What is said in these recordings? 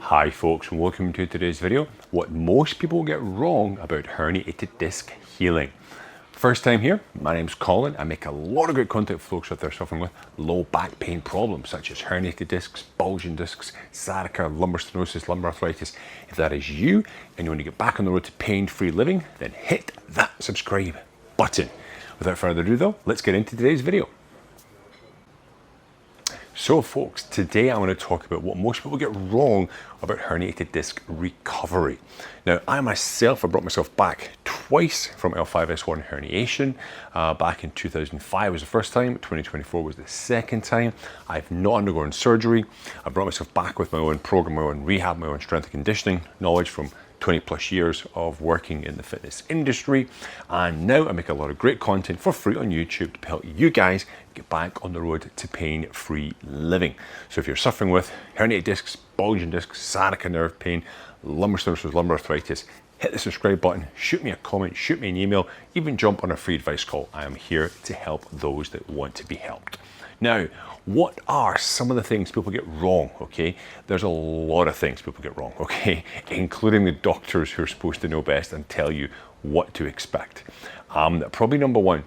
Hi folks, and welcome to today's video. What most people get wrong about herniated disc healing. First time here, my name's Colin. I make a lot of great content for folks out there suffering with low back pain problems such as herniated discs, bulging discs, sciatica, lumbar stenosis, lumbar arthritis. If that is you and you want to get back on the road to pain-free living, then hit that subscribe button. Without further ado though, let's get into today's video. So folks, today I'm going to talk about what most people get wrong about herniated disc recovery. Now, I brought myself back twice from L5-S1 herniation. Back in 2005 was the first time, 2024 was the second time. I've not undergone surgery. I brought myself back with my own program, my own rehab, my own strength and conditioning knowledge from 20 plus years of working in the fitness industry, and now I make a lot of great content for free on YouTube to help you guys get back on the road to pain-free living. So if you're suffering with herniated discs, bulging discs, sciatica nerve pain, lumbar stenosis, lumbar arthritis, hit the subscribe button, shoot me a comment, shoot me an email, even jump on a free advice call. I am here to help those that want to be helped. Now, what are some of the things people get wrong, okay? There's a lot of things people get wrong, okay? Including the doctors who are supposed to know best and tell you what to expect. Probably number one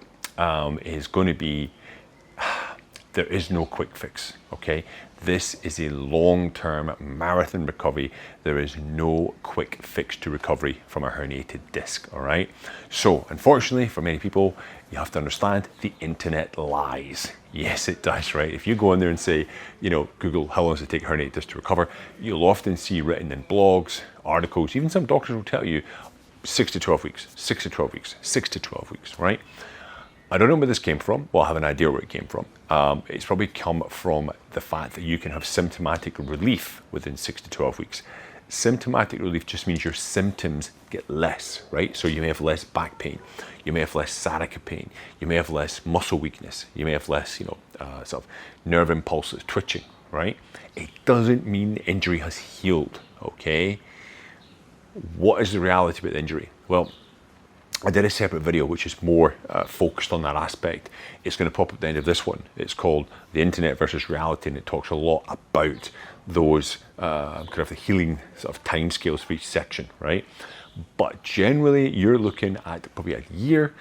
is going to be, there is no quick fix, okay? This is a long-term marathon recovery. There is no quick fix to recovery from a herniated disc, all right? So, unfortunately, for many people, you have to understand the internet lies. Yes, it does, right? If you go in there and say, Google, how long does it take herniated disc to recover? You'll often see written in blogs, articles, even some doctors will tell you 6 to 12 weeks, 6 to 12 weeks, 6 to 12 weeks, right? I don't know where this came from. Well, I have an idea where it came from. It's probably come from the fact that you can have symptomatic relief within 6 to 12 weeks. Symptomatic relief just means your symptoms get less, right? So you may have less back pain, you may have less sciatica pain, you may have less muscle weakness, you may have less, sort of nerve impulses, twitching, right? It doesn't mean the injury has healed, okay? What is the reality about the injury? Well, I did a separate video which is more focused on that aspect. It's going to pop up at the end of this one. It's called The Internet versus Reality, and it talks a lot about those kind of the healing sort of timescales for each section, right? But generally, you're looking at probably a year,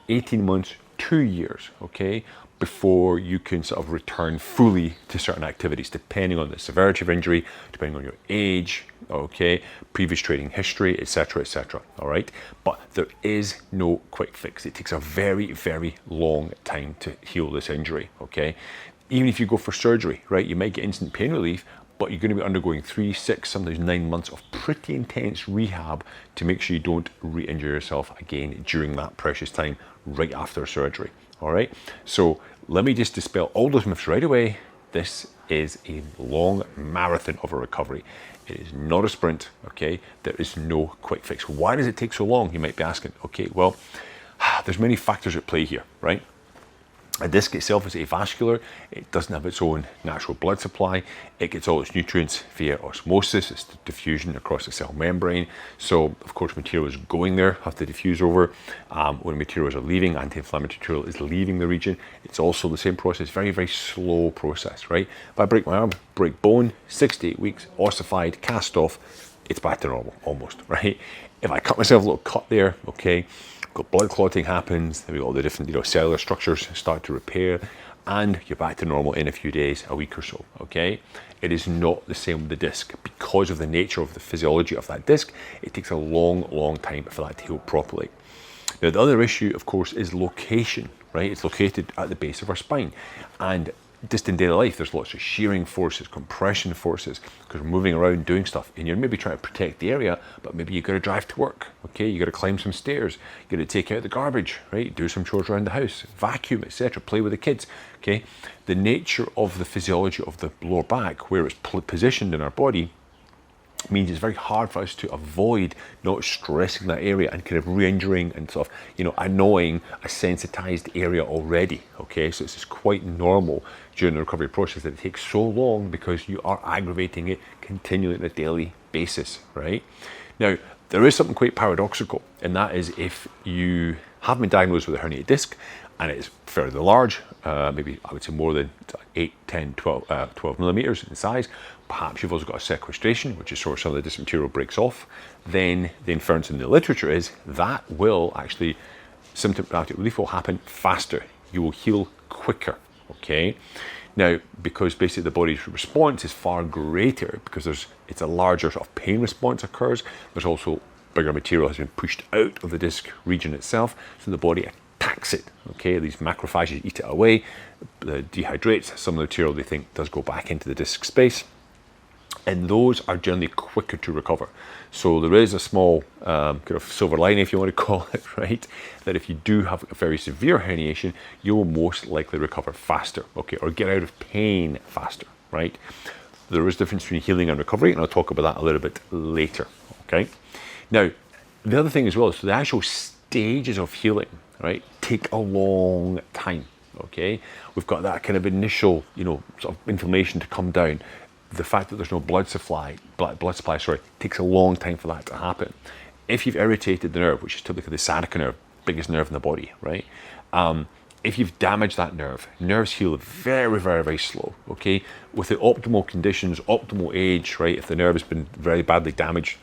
18 months, 2 years, okay, before you can sort of return fully to certain activities, depending on the severity of injury, depending on your age, okay, previous training history, etc., all right? But there is no quick fix. It takes a very, very long time to heal this injury, okay? Even if you go for surgery, right, you might get instant pain relief, but you're going to be undergoing 3, 6, sometimes 9 months of pretty intense rehab to make sure you don't re-injure yourself again during that precious time right after surgery, all right? So let me just dispel all those myths right away. This is a long marathon of a recovery. It is not a sprint, okay? There is no quick fix. Why does it take so long? You might be asking. Okay, well, there's many factors at play here, right? A disc itself is avascular. It doesn't have its own natural blood supply. It gets all its nutrients via osmosis. It's the diffusion across the cell membrane. So, of course, material is going there, have to diffuse over. When materials are leaving, anti-inflammatory material is leaving the region. It's also the same process, very, very slow process, right? If I break my arm, break bone, 6 to 8 weeks, ossified, cast off, it's back to normal, almost, right? If I cut myself a little cut there, okay, got blood clotting happens, then we got all the different cellular structures start to repair, and you're back to normal in a few days, a week or so, okay? It is not the same with the disc. Because of the nature of the physiology of that disc, it takes a long, long time for that to heal properly. Now, the other issue, of course, is location, right? It's located at the base of our spine, and just in daily life, there's lots of shearing forces, compression forces, because we're moving around doing stuff, and you're maybe trying to protect the area, but maybe you've got to drive to work, okay? You got to climb some stairs, you got to take out the garbage, right? Do some chores around the house, vacuum, etc., play with the kids, okay? The nature of the physiology of the lower back, where it's positioned in our body, means it's very hard for us to avoid not stressing that area and kind of re-injuring and sort of, annoying a sensitized area already, okay? So it's just quite normal during the recovery process that it takes so long because you are aggravating it continually on a daily basis, right? Now, there is something quite paradoxical, and that is if you have been diagnosed with a herniated disc and it's fairly large, maybe I would say more than 8, 10, 12 millimeters in size, perhaps you've also got a sequestration, which is sort of some of the disc material breaks off, then the inference in the literature is that will actually, symptomatic relief will happen faster. You will heal quicker, okay? Now, because basically the body's response is far greater, because it's a larger sort of pain response occurs, there's also bigger material has been pushed out of the disc region itself, so the body attacks it, okay? These macrophages eat it away, dehydrates some of the material they think does go back into the disc space, and those are generally quicker to recover. So there is a small kind of silver lining, if you want to call it, right? That if you do have a very severe herniation, you will most likely recover faster, okay? Or get out of pain faster, right? There is a difference between healing and recovery, and I'll talk about that a little bit later, okay? Now, the other thing as well is the actual stages of healing, right, take a long time, okay? We've got that kind of initial, sort of inflammation to come down. The fact that there's no blood supply, takes a long time for that to happen. If you've irritated the nerve, which is typically the sciatica nerve, biggest nerve in the body, right? If you've damaged that nerve, nerves heal very, very, very slow, okay? With the optimal conditions, optimal age, right? If the nerve has been very badly damaged,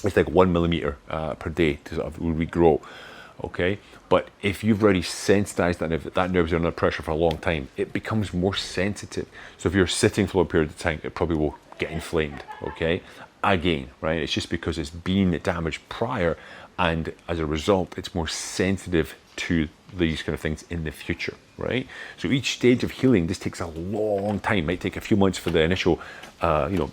it's like 1 millimeter per day to sort of regrow, okay? But if you've already sensitized that nerve's under pressure for a long time, it becomes more sensitive. So if you're sitting for a long period of time, it probably will get inflamed, okay? Again, right? It's just because it's been damaged prior, and as a result, it's more sensitive to these kind of things in the future, right? So each stage of healing, this takes a long time. It might take a few months for the initial,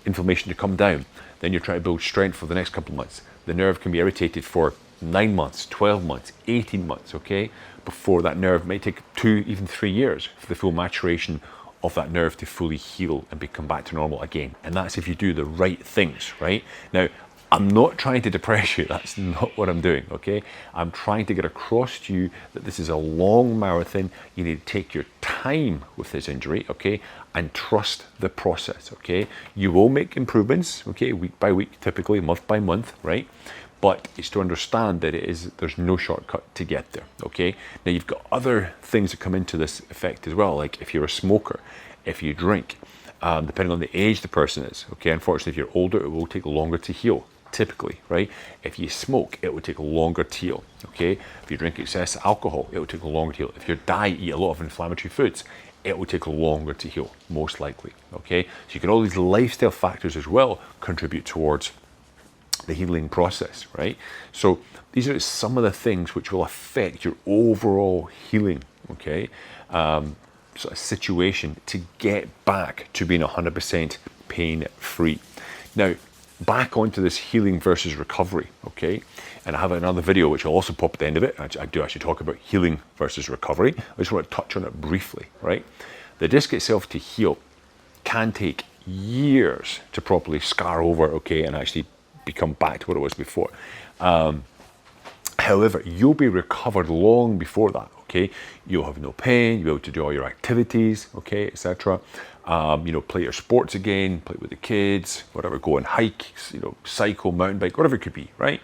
inflammation to come down. Then you're trying to build strength for the next couple of months. The nerve can be irritated for 9 months, 12 months, 18 months, okay? Before that nerve may take 2, even 3 years for the full maturation of that nerve to fully heal and become back to normal again. And that's if you do the right things, right? Now, I'm not trying to depress you. That's not what I'm doing, okay? I'm trying to get across to you that this is a long marathon. You need to take your time with this injury, okay? And trust the process, okay? You will make improvements, okay? Week by week, typically month by month, right? But it's to understand that there's no shortcut to get there, okay? Now you've got other things that come into this effect as well, like if you're a smoker, if you drink, depending on the age the person is, okay? Unfortunately, if you're older, it will take longer to heal, typically, right? If you smoke, it will take longer to heal, okay? If you drink excess alcohol, it will take longer to heal. If you eat a lot of inflammatory foods, it will take longer to heal, most likely, okay? So you get all these lifestyle factors as well contribute towards the healing process, right? So these are some of the things which will affect your overall healing, okay? Sort of situation to get back to being 100% pain-free. Now, back onto this healing versus recovery, okay? And I have another video which will also pop at the end of it. I do actually talk about healing versus recovery. I just want to touch on it briefly, right? The disc itself to heal can take years to properly scar over, okay, and actually become back to what it was before. However, you'll be recovered long before that, okay? You'll have no pain, you'll be able to do all your activities, okay, etc. Play your sports again, play with the kids, whatever, go and hike, cycle, mountain bike, whatever it could be, right?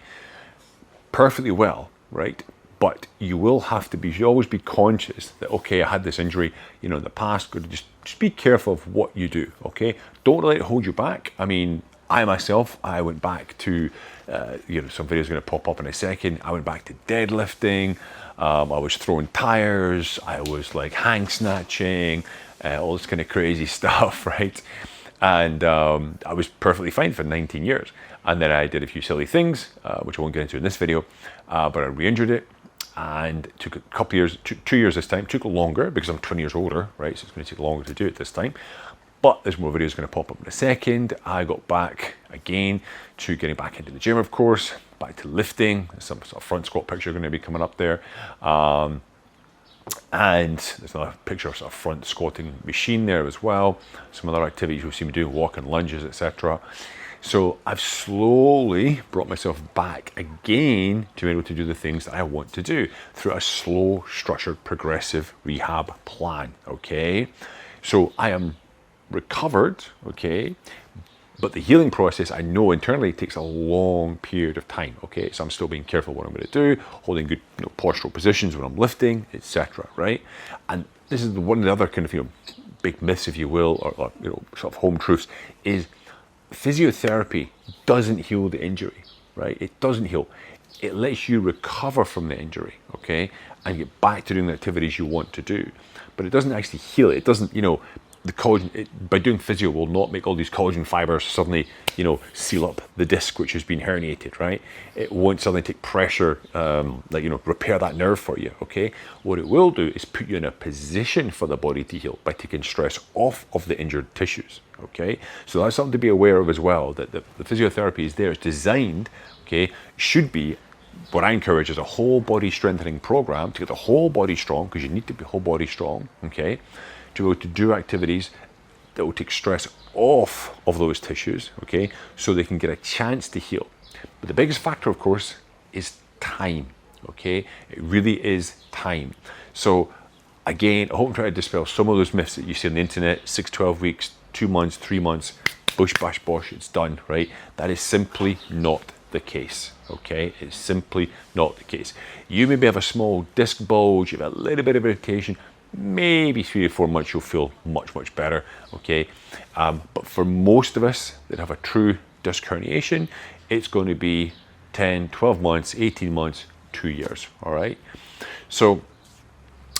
Perfectly well, right? But you will have to always be conscious that, okay, I had this injury, in the past, just be careful of what you do, okay? Don't let it hold you back. I mean, I myself, I went back to, some videos are going to pop up in a second. I went back to deadlifting. I was throwing tires. I was like hang snatching, all this kind of crazy stuff, right? And I was perfectly fine for 19 years. And then I did a few silly things, which I won't get into in this video, but I re-injured it. And it took a couple years, 2 years this time. It took longer because I'm 20 years older, right? So it's going to take longer to do it this time. But there's more videos going to pop up in a second. I got back again to getting back into the gym, of course, back to lifting. There's some sort of front squat picture going to be coming up there. And there's another picture of sort of front squatting machine there as well. Some other activities you'll see me doing, walking, lunges, etc. So I've slowly brought myself back again to be able to do the things that I want to do through a slow, structured, progressive rehab plan, okay? So I am recovered, okay, but the healing process I know internally takes a long period of time, okay? So I'm still being careful what I'm going to do, holding good postural positions when I'm lifting, etc., right? And this is one of the other kind of big myths, if you will, or you know, sort of home truths, is physiotherapy doesn't heal the injury, right? It doesn't heal. It lets you recover from the injury, okay, and get back to doing the activities you want to do. But it doesn't actually heal it. It doesn't, you know, the collagen, by doing physio will not make all these collagen fibers suddenly, you know, seal up the disc which has been herniated, right? It won't suddenly take pressure, like, you know, repair that nerve for you, okay? What it will do is put you in a position for the body to heal by taking stress off of the injured tissues, okay? So that's something to be aware of as well, that the physiotherapy is there. It's designed, okay, should be what I encourage is a whole body strengthening program to get the whole body strong, because you need to be whole body strong, okay, to be able to do activities that will take stress off of those tissues, okay, so they can get a chance to heal. But the biggest factor, of course, is time, okay? It really is time. So again, I hope I'm trying to dispel some of those myths that you see on the internet, 6, 12 weeks, 2 months, 3 months, bush, bash, bosh, it's done, right? That is simply not the case, okay? It's simply not the case. You maybe have a small disc bulge, you have a little bit of irritation, maybe 3 to 4 months you'll feel much, much better, okay? But for most of us that have a true disc herniation, it's going to be 10, 12 months, 18 months, 2 years, all right? So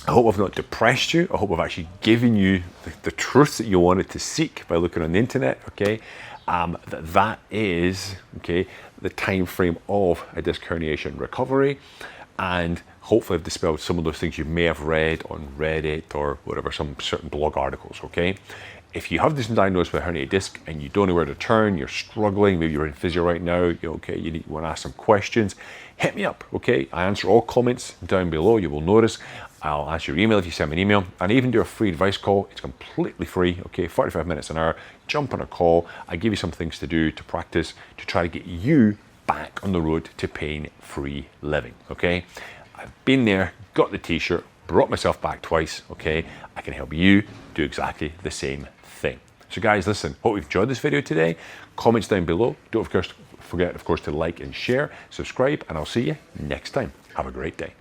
I hope I've not depressed you. I hope I've actually given you the truth that you wanted to seek by looking on the internet, okay? That is, okay, the time frame of a disc herniation recovery, and hopefully I've dispelled some of those things you may have read on Reddit or whatever, some certain blog articles, okay? If you have this diagnosed with a herniated disc and you don't know where to turn, you're struggling, maybe you're in physio right now, okay, you want to ask some questions, hit me up, okay? I answer all comments down below. You will notice I'll answer your email if you send me an email, and I even do a free advice call. It's completely free, okay, 45 minutes an hour. Jump on a call. I give you some things to do, to practice, to try to get you back on the road to pain-free living, okay? I've been there, got the t-shirt, brought myself back twice, okay? I can help you do exactly the same thing. So guys, listen, hope you've enjoyed this video today. Comments down below. Don't forget, of course, to like and share, subscribe, and I'll see you next time. Have a great day.